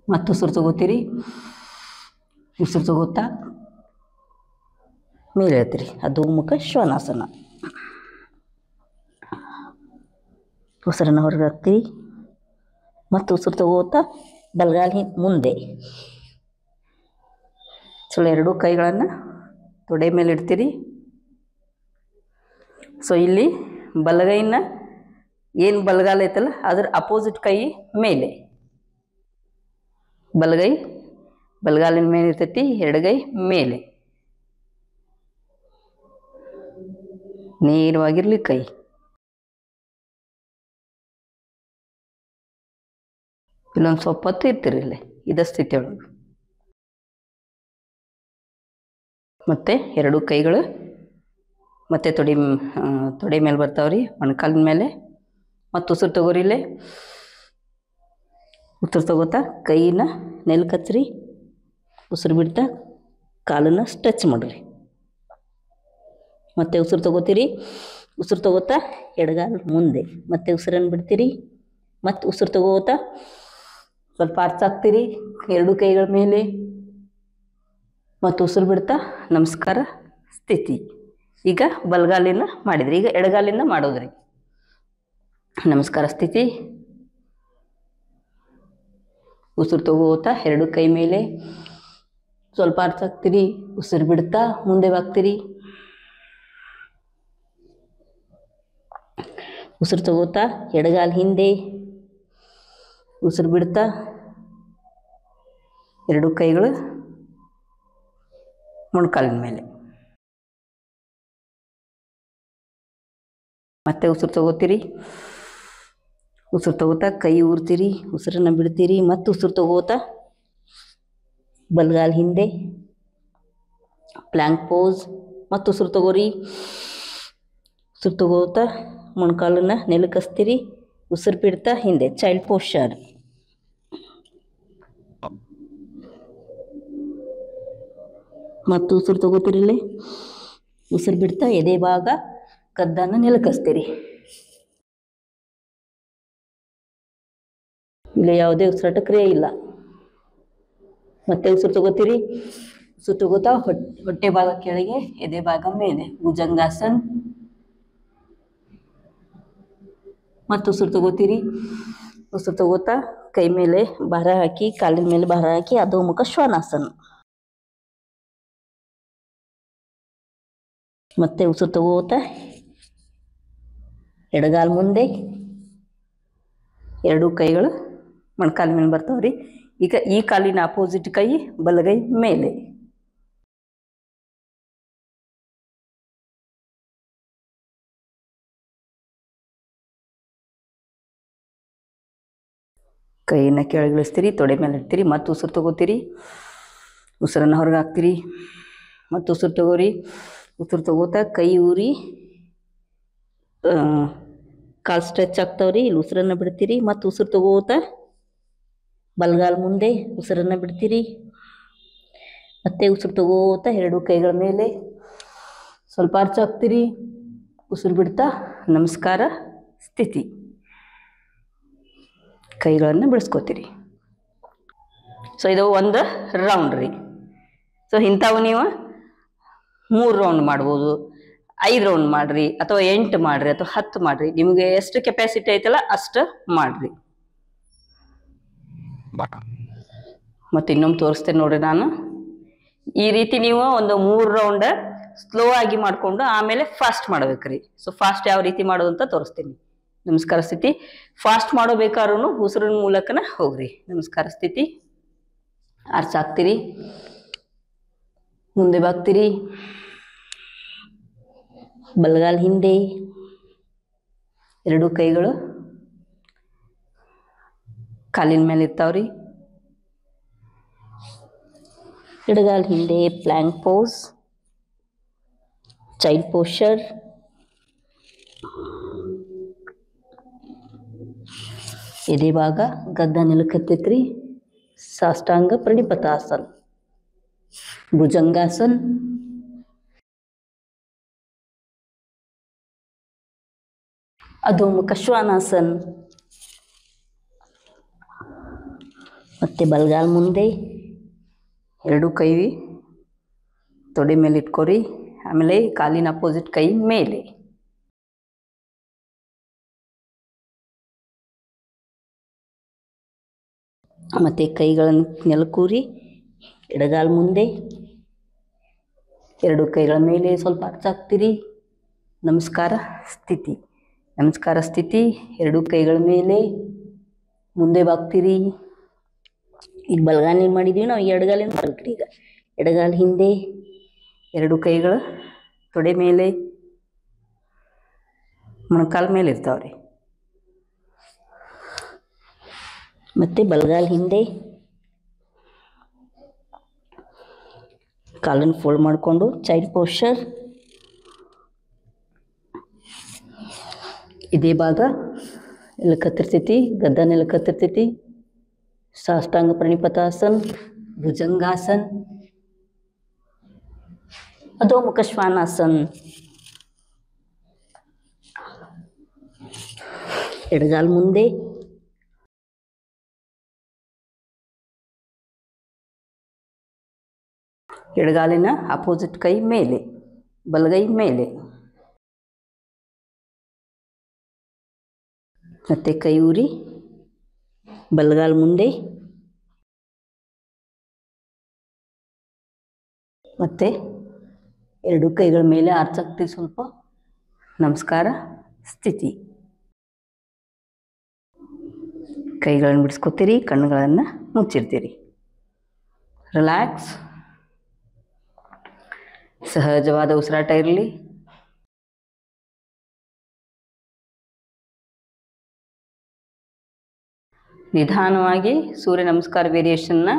ಮತ್ತು ಉಸಿರು ತಗೋತೀರಿ. ಉಸಿರು ತಗೋತಾ ಮೇಲೆ ಹೇಳ್ತೀರಿ. ಅಧೋಮುಖ ಶ್ವಾನಾಸನ. ಉಸಿರನ್ನು ಹೊರಗೆ ಹಾಕ್ತೀರಿ. ಮತ್ತು ಉಸಿರು ತಗೋತಾ ಬಲಗಾಲ ಮುಂದೆ ಸೊ ಎರಡೂ ಕೈಗಳನ್ನು ತೊಡೆ ಮೇಲೆ ಇಡ್ತೀರಿ. ಸೊ ಇಲ್ಲಿ ಬಲಗೈನ ಏನು ಬಲಗಾಲ ಐತಲ್ಲ ಅದ್ರ ಅಪೋಸಿಟ್ ಕೈ ಮೇಲೆ. ಬಲಗೈ ಬಲಗಾಲಿನ ಮೇಲೆ ಇರ್ತೈತಿ. ಎಡಗೈ ಮೇಲೆ. ನೇರವಾಗಿರ್ಲಿ ಕೈ. ಇಲ್ಲೊಂದು ಸ್ವಲ್ಪ ಹೊತ್ತು ಇರ್ತೀರಿ ಇಲ್ಲೇ ಇದ ಸ್ಥಿತಿ ಒಳಗೆ. ಮತ್ತೆ ಎರಡು ಕೈಗಳು ಮತ್ತೆ ತೊಡೆ ಮೇಲೆ ಬರ್ತಾವ್ರಿ, ಮೊಣಕಾಲಿನ ಮೇಲೆ. ಮತ್ತು ಉಸಿರು ತಗೋರಿ. ಇಲ್ಲೇ ಉಸಿರು ತಗೋತಾ ಕೈನ ನೆಲಕ್ಕೆ ಹಚ್ಚ್ರಿ. ಉಸಿರು ಬಿಡ್ತಾ ಕಾಲನ್ನು ಸ್ಟ್ರೆಚ್ ಮಾಡಿರಿ. ಮತ್ತೆ ಉಸಿರು ತಗೋತೀರಿ. ಉಸಿರು ತಗೋತಾ ಎಡಗಾಲ ಮುಂದೆ. ಮತ್ತೆ ಉಸಿರನ್ನು ಬಿಡ್ತೀರಿ. ಮತ್ತು ಉಸಿರು ತಗೋತಾ ಸ್ವಲ್ಪ ಅರ್ಚಾಕ್ತೀರಿ ಎರಡು ಕೈಗಳ ಮೇಲೆ. ಮತ್ತು ಉಸಿರು ಬಿಡ್ತಾ ನಮಸ್ಕಾರ ಸ್ಥಿತಿ. ಈಗ ಬಲಗಾಲಿನ ಮಾಡಿದ್ರಿ. ಈಗ ಎಡಗಾಲಿನ ಮಾಡೋದ್ರಿ. ನಮಸ್ಕಾರ ಸ್ಥಿತಿ. ಉಸಿರು ತಗೋತಾ ಎರಡು ಕೈ ಮೇಲೆ ಸ್ವಲ್ಪ ಅರ್ಚಾಕ್ತೀರಿ. ಉಸಿರು ಬಿಡ್ತಾ ಮುಂದೆ ಬಾಗ್ತೀರಿ. ಉಸಿರು ತಗೋತಾ ಎಡಗಾಲ ಹಿಂದೆ. ಉಸಿರು ಬಿಡ್ತಾ ಎರಡು ಕೈಗಳು ಮೊಣಕಾಲಿನ ಮೇಲೆ. ಮತ್ತೆ ಉಸಿರು ತಗೋತೀರಿ. ಉಸಿರು ತಗೋತಾ ಕೈ ಊರ್ತೀರಿ. ಉಸಿರನ್ನು ಬಿಡ್ತೀರಿ. ಮತ್ತು ಉಸಿರು ತಗೋತಾ ಬಲಗಾಲ ಹಿಂದೆ ಪ್ಲ್ಯಾಂಕ್ ಪೋಸ್. ಮತ್ತು ಉಸಿರು ತಗೋರಿ. ಉಸಿರು ತಗೋತಾ ಮೊಣಕಾಲನ್ನು ನೆಲಕ್ಕೆ ಹಚ್ತೀರಿ. ಉಸಿರು ಬಿಡ್ತಾ ಹಿಂದೆ ಚೈಲ್ಡ್ ಪೋಶ್ಚರ್. ಮತ್ತು ಉಸಿರು ತಗೋತೀರಿ. ಇಲ್ಲಿ ಉಸಿರು ಬಿಡ್ತಾ ಎದೆ ಭಾಗ ಕದ್ದನ್ನು ನೆಲಕ್ಕೆ ಹಚ್ತೀರಿ. ಇಲ್ಲಿ ಯಾವುದೇ ಉಸಿರಾಟ ಕ್ರಿಯೆ ಇಲ್ಲ. ಮತ್ತೆ ಉಸಿರು ತಗೋತೀರಿ. ಉಸಿರು ತಗೋತಾ ಹೊಟ್ಟೆ ಭಾಗ ಕೆಳಗೆ, ಎದೆ ಭಾಗ ಮೇಲೆ, ಭುಜಂಗಾಸನ್. ಮತ್ತು ಉಸಿರು ತಗೋತೀರಿ. ಉಸಿರು ತಗೋತಾ ಕೈ ಮೇಲೆ ಭಾರ ಹಾಕಿ, ಕಾಲಿನ ಮೇಲೆ ಭಾರ ಹಾಕಿ ಅಧೋಮುಖ ಶ್ವಾನಾಸನ. ಮತ್ತೆ ಉಸಿರು ತಗೋತಾ ಎಡಗಾಲ್ ಮುಂದೆ, ಎರಡೂ ಕೈಗಳು ಮೊಣಕಾಲ ಮೇಲೆ ಬರ್ತಾವ್ರಿ. ಈಗ ಈ ಕಾಲಿನ ಅಪೋಸಿಟ್ ಕೈ ಬಲಗೈ ಮೇಲೆ. ಕೈಯನ್ನು ಕೆಳಗಿಳಿಸ್ತೀರಿ, ತೊಡೆ ಮೇಲೆ ಇಡ್ತೀರಿ, ಮತ್ತು ಉಸಿರು ತಗೋತೀರಿ. ಉಸಿರನ್ನು ಹೊರಗೆ ಹಾಕ್ತೀರಿ, ಮತ್ತು ಉಸಿರು ತಗೋರಿ. ಉಸಿರು ತಗೋತಾ ಕೈ ಊರಿ ಕಾಲು ಸ್ಟ್ರೆಚ್ ಆಗ್ತಾವ್ರಿ. ಇಲ್ಲಿ ಉಸಿರನ್ನು ಬಿಡ್ತೀರಿ, ಮತ್ತು ಉಸಿರು ತಗೋತಾ ಬಲಗಾಲ್ ಮುಂದೆ ಉಸಿರನ್ನು ಬಿಡ್ತೀರಿ. ಮತ್ತೆ ಉಸಿರು ತಗೋತಾ ಎರಡೂ ಕೈಗಳ ಮೇಲೆ ಸ್ವಲ್ಪ ಅರ್ಚ್ ಹಾಕ್ತೀರಿ. ಉಸಿರು ಬಿಡ್ತಾ ನಮಸ್ಕಾರ ಸ್ಥಿತಿ. ಕೈಗಳನ್ನು ಬಿಡಿಸ್ಕೋತೀರಿ. ಸೊ ಇದು ಒಂದು ರೌಂಡ್ ರೀ. ಸೊ ಇಂಥವು ನೀವು 3 ರೌಂಡ್ ಮಾಡ್ಬೋದು, 5 ರೌಂಡ್ ಮಾಡಿರಿ, ಅಥವಾ 8 ಮಾಡಿರಿ, ಅಥವಾ 10 ಮಾಡಿರಿ. ನಿಮಗೆ ಎಷ್ಟು ಕೆಪಾಸಿಟಿ ಐತಲ್ಲ ಅಷ್ಟು ಮಾಡಿರಿ. ಮತ್ತು ಇನ್ನೊಮ್ಮೆ ತೋರಿಸ್ತೇನೆ ನೋಡ್ರಿ ನಾನು. ಈ ರೀತಿ ನೀವು ಒಂದು 3 ರೌಂಡ್ ಸ್ಲೋ ಆಗಿ ಮಾಡಿಕೊಂಡು ಆಮೇಲೆ ಫಾಸ್ಟ್ ಮಾಡ್ಬೇಕ್ರಿ. ಸೊ ಫಾಸ್ಟ್ ಯಾವ ರೀತಿ ಮಾಡೋದು ಅಂತ ತೋರಿಸ್ತೀನಿ. ನಮಸ್ಕಾರ ಸ್ಥಿತಿ. ಫಾಸ್ಟ್ ಮಾಡೋಬೇಕಾದ್ರೂ ಉಸಿರಿನ ಮೂಲಕನ ಹೋಗ್ರಿ. ನಮಸ್ಕಾರ ಸ್ಥಿತಿ. ಅರ್ಚ್ ಹಾಕ್ತೀರಿ, ಮುಂದೆ ಬಾಗ್ತೀರಿ, ಬಲಗಾಲ್ ಹಿಂದೆ, ಎರಡೂ ಕೈಗಳು ಕಾಲಿನ ಮೇಲೆ ಇರ್ತಾವ್ರಿ. ಎಡಗಾಲ್ ಹಿಂದೆ, ಪ್ಲ್ಯಾಂಕ್ ಪೋಸ್, ಚೈಲ್ಡ್ ಪೋಸ್ಚರ್. ಎದೆ ಭಾಗ ಗದ್ದ ನೆಲಕತ್ತೈತ್ರಿ. ಸಾಷ್ಟಾಂಗ ಪ್ರಣಿಪತಾಸನ್, ಭುಜಂಗಾಸನ್, ಅಧೋಮುಖ ಶ್ವಾನಾಸನ್. ಮತ್ತೆ ಬಲಗಾಲ್ ಮುಂದೆ, ಎರಡೂ ಕೈ ತೊಡೆ ಮೇಲೆ ಇಟ್ಕೋರಿ. ಆಮೇಲೆ ಕಾಲಿನ ಅಪೋಸಿಟ್ ಕೈ ಮೇಲೆ. ಮತ್ತು ಕೈಗಳನ್ನು ನೆಲಕೂರಿ, ಎಡಗಾಲ್ ಮುಂದೆ, ಎರಡು ಕೈಗಳ ಮೇಲೆ ಸ್ವಲ್ಪ ಅರ್ಚ್ ಹಾಕ್ತೀರಿ. ನಮಸ್ಕಾರ ಸ್ಥಿತಿ. ನಮಸ್ಕಾರ ಸ್ಥಿತಿ. ಎರಡೂ ಕೈಗಳ ಮೇಲೆ ಮುಂದೆ ಬಾಗ್ತೀರಿ. ಈಗ ಬಲಗಾಲಿನ ಮಾಡಿದ್ದೀವಿ, ನಾವು ಎಡಗಾಲಿನ ಮಾಡ್ಬೇಕ್ರಿ. ಈಗ ಎಡಗಾಲ ಹಿಂದೆ, ಎರಡು ಕೈಗಳು ತೊಡೆ ಮೇಲೆ, ಮೊಣಕಾಲ ಮೇಲೆ ಇರ್ತಾವ್ರಿ. ಮತ್ತು ಬಲಗಾಲ ಹಿಂದೆ, ಕಾಲನ್ನು ಫೋಲ್ಡ್ ಮಾಡಿಕೊಂಡು ಚೈಲ್ಡ್ ಪೋಸ್ಚರ್. ಇದೇ ಭಾಗ ಎಲ್ಲ ಕತ್ತಿರ್ತೈತಿ, ಗದ್ದನೆಲ್ಲ ಕತ್ತಿರ್ತೈತಿ. ಸಾಷ್ಟಾಂಗ ಪ್ರಣಿಪತಾಸನ್, ಭುಜಂಗಾಸನ್, ಅಧೋಮುಖ ಶ್ವಾನಾಸನ್. ಎಡಗಾಲ್ ಮುಂದೆ, ಎಡಗಾಲಿನ ಅಪೋಸಿಟ್ ಕೈ ಮೇಲೆ, ಬಲಗೈ ಮೇಲೆ. ಮತ್ತೆ ಕೈ ಊರಿ ಬಲಗಾಲ್ ಮುಂದೆ, ಮತ್ತೆ ಎರಡು ಕೈಗಳ ಮೇಲೆ ಆರ್ಚಾಕ್ತೀವಿ ಸ್ವಲ್ಪ. ನಮಸ್ಕಾರ ಸ್ಥಿತಿ. ಕೈಗಳನ್ನು ಬಿಡಿಸ್ಕೊತೀರಿ, ಕಣ್ಣುಗಳನ್ನು ಮುಚ್ಚಿರ್ತೀರಿ. ರಿಲ್ಯಾಕ್ಸ್. ಸಹಜವಾದ ಉಸಿರಾಟ ಇರಲಿ. ನಿಧಾನವಾಗಿ ಸೂರ್ಯ ನಮಸ್ಕಾರ ವೇರಿಯೇಷನ್ನ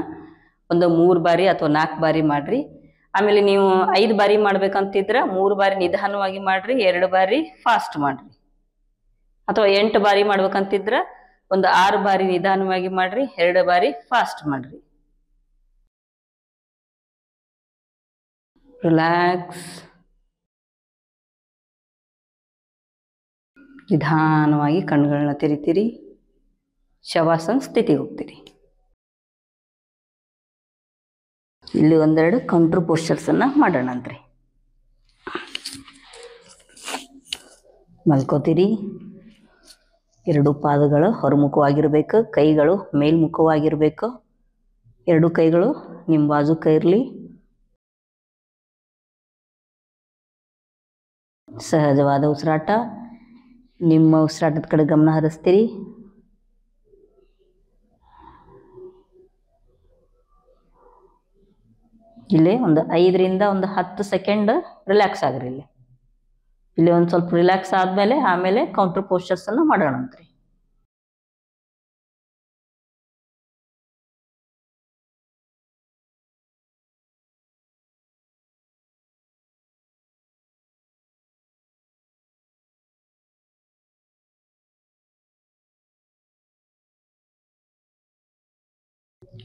ಒಂದು 3 ಬಾರಿ ಅಥವಾ 4 ಬಾರಿ ಮಾಡಿರಿ. ಆಮೇಲೆ ನೀವು 5 ಬಾರಿ ಮಾಡ್ಬೇಕಂತಿದ್ರೆ 3 ಬಾರಿ ನಿಧಾನವಾಗಿ ಮಾಡಿರಿ, 2 ಬಾರಿ ಫಾಸ್ಟ್ ಮಾಡಿರಿ. ಅಥವಾ 8 ಬಾರಿ ಮಾಡ್ಬೇಕಂತಿದ್ರೆ ಒಂದು 6 ಬಾರಿ ನಿಧಾನವಾಗಿ ಮಾಡಿರಿ, 2 ಬಾರಿ ಫಾಸ್ಟ್ ಮಾಡಿರಿ. ರಿಲ್ಯಾಕ್ಸ್. ನಿಧಾನವಾಗಿ ಕಣ್ಣುಗಳನ್ನ ತೆರಿತೀರಿ. ಶವಾಸನ ಸ್ಥಿತಿಗೆ ಹೋಗ್ತೀರಿ. ಇಲ್ಲಿ ಒಂದೆರಡು ಕೌಂಟರ್ ಪೋಸ್ಚರ್ಸನ್ನು ಮಾಡೋಣಂತ್ರಿ. ಮಲ್ಕೋತೀರಿ. ಎರಡು ಪಾದಗಳು ಹೊರಮುಖವಾಗಿರ್ಬೇಕು, ಕೈಗಳು ಮೇಲ್ಮುಖವಾಗಿರ್ಬೇಕು. ಎರಡು ಕೈಗಳು ನಿಮ್ಮ ಬಾಜುಕ ಇರಲಿ. ಸಹಜವಾದ ಉಸಿರಾಟ. ನಿಮ್ಮ ಉಸಿರಾಟದ ಕಡೆ ಗಮನ ಹರಿಸ್ತೀರಿ. ಇಲ್ಲಿ ಒಂದು 5ರಿಂದ 10 ಸೆಕೆಂಡ್ ರಿಲ್ಯಾಕ್ಸ್ ಆಗ್ರಿ. ಇಲ್ಲಿ ಒಂದು ಸ್ವಲ್ಪ ರಿಲ್ಯಾಕ್ಸ್ ಆದಮೇಲೆ ಆಮೇಲೆ ಕೌಂಟರ್ ಪೋಸ್ಚರ್ಸ್ ಅನ್ನು ಮಾಡೋಣಂತ್ರಿ.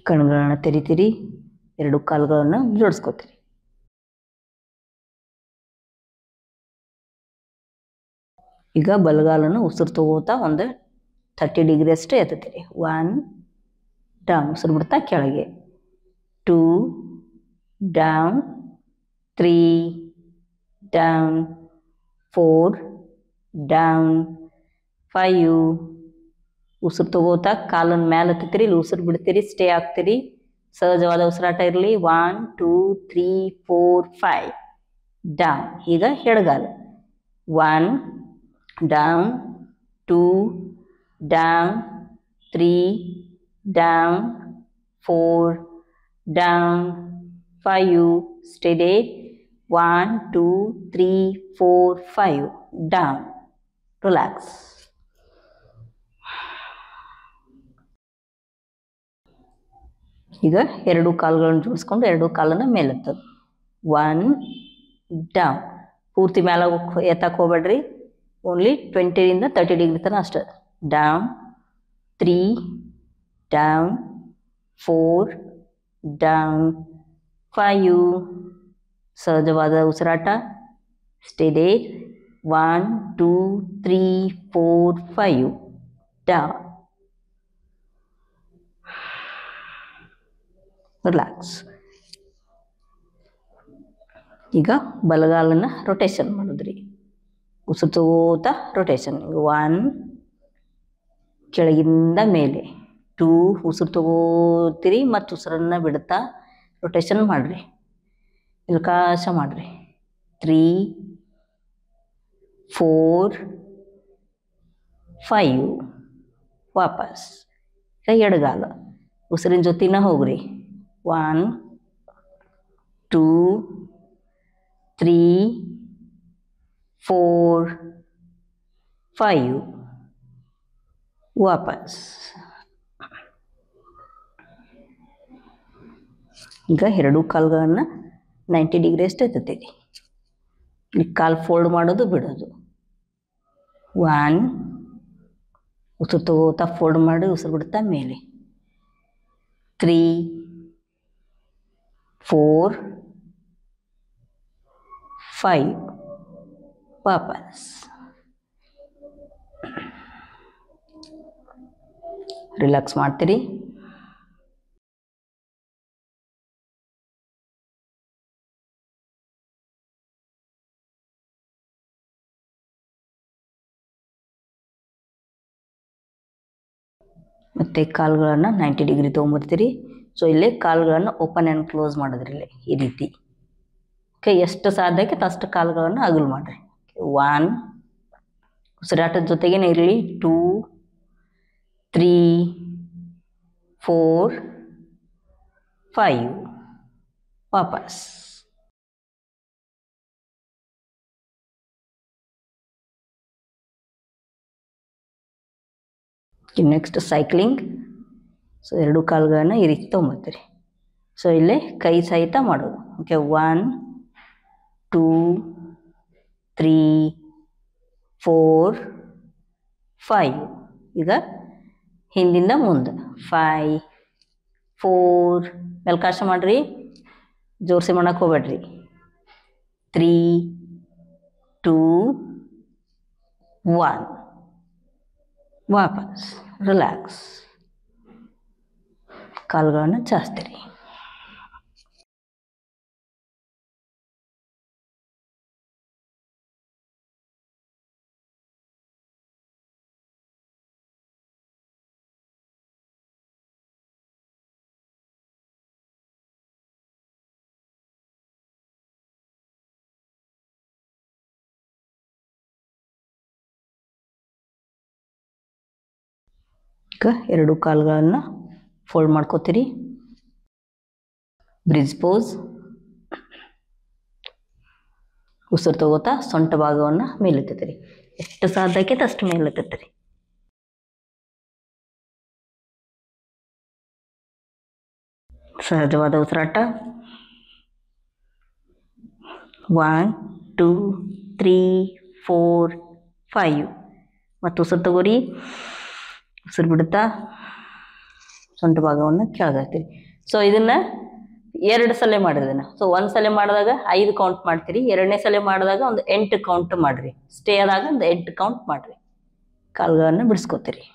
ಕಣ್ಗಳನ್ನ ತೆರಿತೀರಿ, 2 ಕಾಲುಗಳನ್ನು ಜೋಡಿಸ್ಕೋತೀರಿ. ಈಗ ಬಲಗಾಲನ್ನು ಉಸಿರು ತಗೋತಾ ಒಂದು 30 ಡಿಗ್ರಿ ಅಷ್ಟೇ ಎತ್ತುತ್ತೀರಿ. 1 ಡೌನ್, ಉಸಿರು ಬಿಡ್ತಾ ಕೆಳಗೆ. 2 ಡೌನ್, 3 ಡೌನ್, 4 ಡೌನ್, 5. ಉಸಿರು ತಗೋತಾ ಕಾಲನ್ನು ಮೇಲೆ ಎತ್ತುತ್ತೀರಿ, ಇಲ್ಲಿ ಉಸಿರು ಬಿಡ್ತೀರಿ, ಸ್ಟೇ ಆಗ್ತೀರಿ. ಸಹಜವಾದ ಉಸಿರಾಟ ಇರಲಿ. 1 2 3 4 5 ಡೌನ್. ಈಗ ಎಡಗಾಲ. 1 down, 2 down, 3 down, 4 down, 5 stay there. 1 2 3 4 5 down. Relax. ಈಗ 2 ಕಾಲುಗಳನ್ನು ಜೋಡಿಸ್ಕೊಂಡು 2 ಕಾಲನ್ನು ಮೇಲೆತ್ತದು. 1 ಡೌನ್. ಪೂರ್ತಿ ಮೇಲೆ ಎತ್ತಕ್ಕೆ ಹೋಗ್ಬೇಡ್ರಿ, ಓನ್ಲಿ 20ರಿಂದ 30 ಡಿಗ್ರಿ ತನಕ ಅಷ್ಟೇ. Down, 3 down, 4 down, 5. ಸಹಜವಾದ ಉಸಿರಾಟ. Stay there. 1 2 3 4 5 ಡೌನ್. ರಿಲ್ಯಾಕ್ಸ್. ಈಗ ಬಲಗಾಲನ್ನು ರೊಟೇಷನ್ ಮಾಡಿದ್ರಿ. ಉಸಿರು ತಗೋತಾ ರೊಟೇಷನ್. 1 ಕೆಳಗಿಂದ ಮೇಲೆ, 2 ಉಸಿರು ತಗೋತೀರಿ ಮತ್ತು ಉಸಿರನ್ನು ಬಿಡ್ತಾ ರೊಟೇಷನ್ ಮಾಡಿರಿ, ಇಲ್ಕಾಶ ಮಾಡಿರಿ. 3 4 5 ವಾಪಸ್. ಈಗ ಎಡಗಾಲ ಉಸಿರಿನ ಜೊತೆನ ಹೋಗ್ರಿ. 1 2 3 4 5 ವಾಪಸ್. ಈಗ 2 ಕಾಲುಗಳನ್ನು 90 ಡಿಗ್ರಿ ಅಷ್ಟು ಎತ್ತುತ್ತೀರಿ. ಈ ಕಾಲು ಫೋಲ್ಡ್ ಮಾಡೋದು ಬಿಡೋದು. 1 ಉಸಿರು ತಗೋತಾ ಫೋಲ್ಡ್ ಮಾಡಿ ಉಸಿರು ಬಿಡ್ತಾ ಮೇಲೆ. 3 4 5 ವಾಪಸ್. ರಿಲ್ಯಾಕ್ಸ್ ಮಾಡ್ತೀರಿ. ಮತ್ತು ಕಾಲುಗಳನ್ನು 90 ಡಿಗ್ರಿ ತೊಗೊಂಬರ್ತೀರಿ. ಸೊ ಇಲ್ಲೇ ಕಾಲುಗಳನ್ನು ಓಪನ್ ಆ್ಯಂಡ್ ಕ್ಲೋಸ್ ಮಾಡಿದ್ರಿ ಇಲ್ಲಿ ಈ ರೀತಿ. ಓಕೆ, ಎಷ್ಟು ಸಾಧ್ಯಕ್ಕೆ ಅಷ್ಟು ಕಾಲುಗಳನ್ನು ಅಗಲು ಮಾಡಿರಿ. 1 ಉಸಿರಾಟದ ಜೊತೆಗೇನೆ ಇರಲಿ. 2 3 4 5 ವಾಪಸ್. Next cycling. ಸೊ 2 ಕಾಲುಗಳನ್ನು ಈ ರೀತಿ ತೊಗೊಂಬರ್ತೀರಿ. ಸೊ ಇಲ್ಲೇ ಕೈ ಸಹಿತ ಮಾಡೋದು. ಓಕೆ, 1 2 3 4 5. ಈಗ ಹಿಂದಿಂದ ಮುಂದೆ 5 4 ಮೆಲ್ಕಾಶ ಮಾಡಿರಿ, ಜೋರಿಸಿ ಮಾಡಕ್ಕೆ ಹೋಗ್ಬೇಡ್ರಿ. 3 2 1 ವಾಪಸ್. ರಿಲ್ಯಾಕ್ಸ್. ಕಾಲುಗಳನ್ನು ಚಾಚ್ತೀರಿ. ಈಗ ಎರಡು ಕಾಲುಗಳನ್ನು ಫೋಲ್ಡ್ ಮಾಡ್ಕೋತೀರಿ. Bridge pose. ಉಸಿರು ತಗೋತಾ ಸೊಂಟ ಭಾಗವನ್ನು ಮೇಲೆತ್ತೀರಿ. ಎಷ್ಟು ಸಾಧ್ಯಕ್ಕೆ ಅಷ್ಟು ಮೇಲೆತ್ತೀರಿ. ಸಹಜವಾದ ಉಸಿರಾಟ. 1 2 3 4 5 ಮತ್ತು ಉಸಿರು ತಗೋರಿ. ಉಸಿರು ಬಿಡುತ್ತಾ ಸೊಂಟ ಭಾಗವನ್ನು ಕೆಳಗಾಗ್ತೀರಿ. ಸೊ ಇದನ್ನ 2 ಸಲ ಮಾಡಿದ್ನ. ಸೊ 1 ಸಲ ಮಾಡಿದಾಗ 5 ಕೌಂಟ್ ಮಾಡ್ತೀರಿ. 2ನೇ ಸಲ ಮಾಡಿದಾಗ ಒಂದು 8 ಕೌಂಟ್ ಮಾಡ್ರಿ. ಸ್ಟೇ ಆದಾಗ ಒಂದು 8 ಕೌಂಟ್ ಮಾಡ್ರಿ. ಕಾಲುಗಳನ್ನು ಬಿಡಿಸ್ಕೋತೀರಿ.